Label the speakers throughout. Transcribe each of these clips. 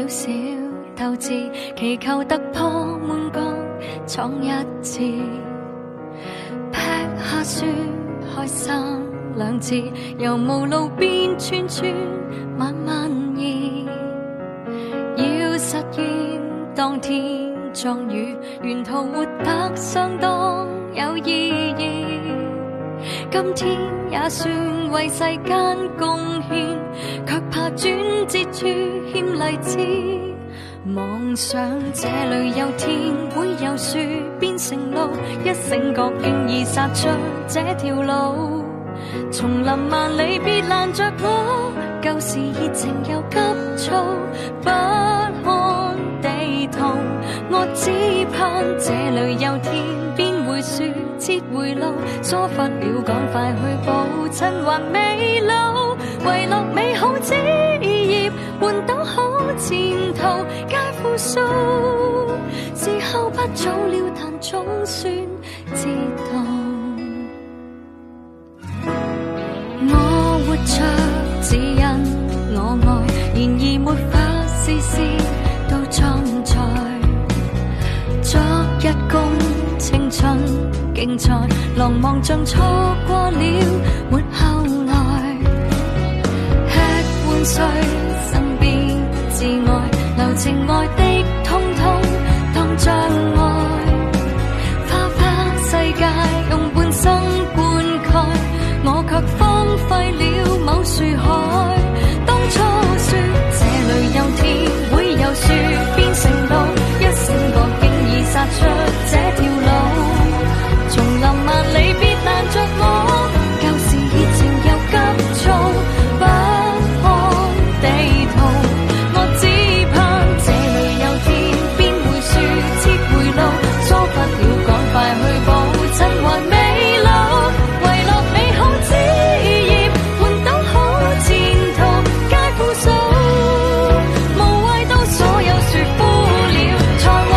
Speaker 1: 少鬥志，祈求突破悶局闖一次，劈下書開三兩字，由無路邊串串慢慢移，要實現當天壯語，沿途活得相當有意義。今天也算為世間貢獻，卻怕轉折處欠勵志。妄想這裏有天會有樹變成路，一醒覺經已殺出這條路。叢林萬里別攔着我，舊時熱情又急躁，不看地圖，我只盼這裏有天邊會樹設回路，疏忽了趕快去補襯還未老，遺落美好枝葉換到好前途皆負數，時候不早了但總算知道，我活着只因我愛，然而沒法事事都裝載，昨日共青春競賽，狼望像錯過了沒後來，吃換睡身邊至愛，留情愛的通通當障礙，花花世界用半生灌溉，我卻荒廢了某樹海。當初說這裏有天會有樹變成路，一醒覺竟已殺出這條路。叢林萬里別攔着我，舊時熱情又急躁，不看地圖，我只盼這裏有天邊會樹設回路，疏忽了趕快去補襯還未老，遺落美好枝葉換到好前途皆負數，無謂到所有樹枯了才還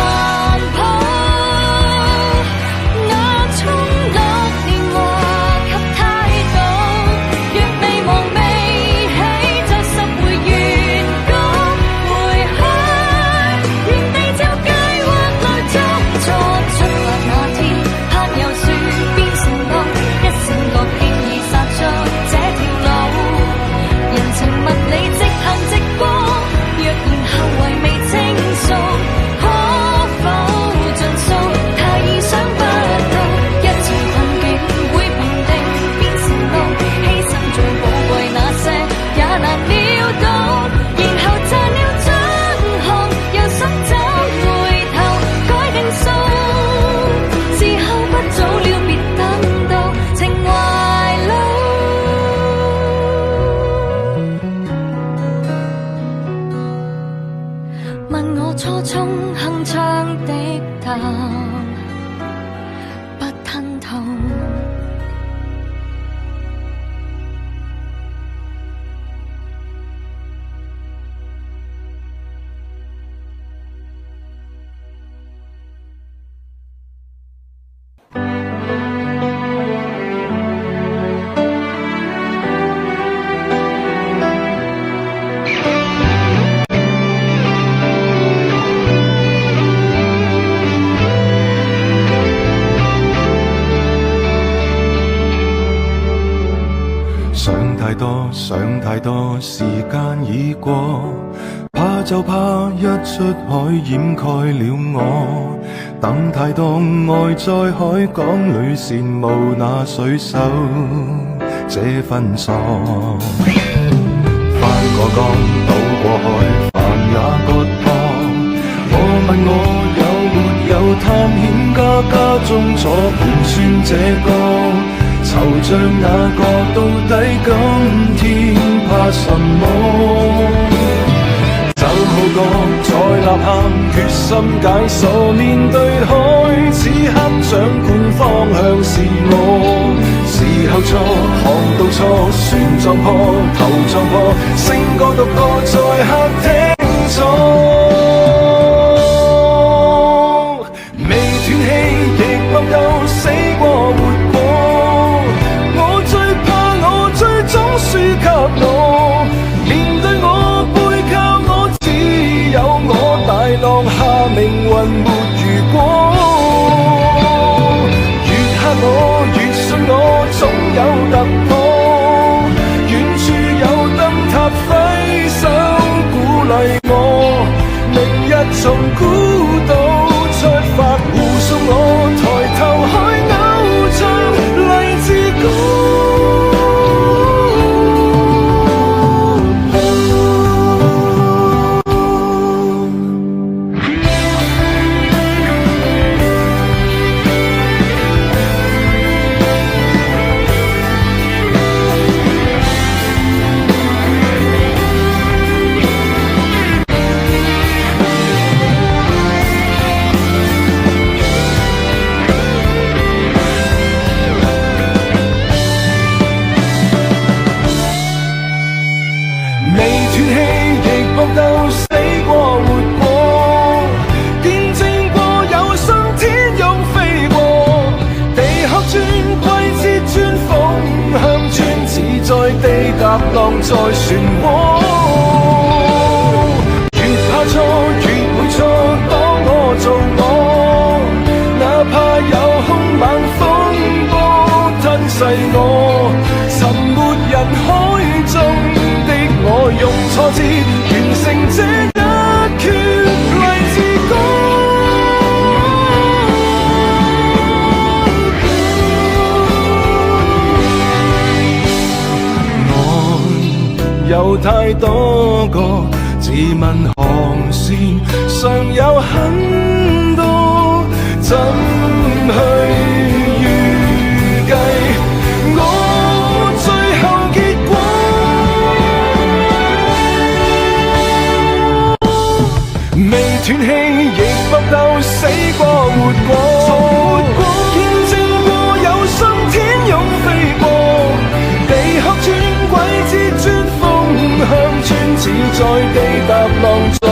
Speaker 1: 抱，那衝落年華給態度，若未忘未起就拾回原稿，回去原地就計劃來捉錯，出發那天盼有樹變成路，一醒覺經已殺出這條路，人情物理直行直過，若然後遺未清數，可否盡數？太意想不到，一切困境會平定變成路，犧牲最寶貴那些也難料到，然後賺了獎項又想找回頭改定數，時候不早了別等到情懷老，問我初衷鏗鏘的答不吞吐。
Speaker 2: 想太多，時間已過，怕就怕一出海掩蓋了我，等太多愛在海港裏羨慕那水手這份傻，翻過江渡過海帆也割破，我問我有沒有探險家中坐盤算這個惆悵那個到底今天怕什麼？走好過再吶喊，決心解鎖面對海，此刻掌管方向是我。時候錯，航道錯，船撞破，頭撞破，勝過獨個在客廳坐。未斷氣，亦搏鬥，死過活過。總輸給我，面對我背靠我，只有踏浪在漩渦。越怕錯越會錯，當我做我，哪怕有兇猛風波吞噬我，沉沒人海中的我，用挫折完成這一闕勵志歌。我有太多個自問航線，尚有很多怎去預計我最後結果。未斷氣亦搏鬥，死過活過，見證過有心天勇飛過，地殼轉軌之轉風向轉，似在地踏浪。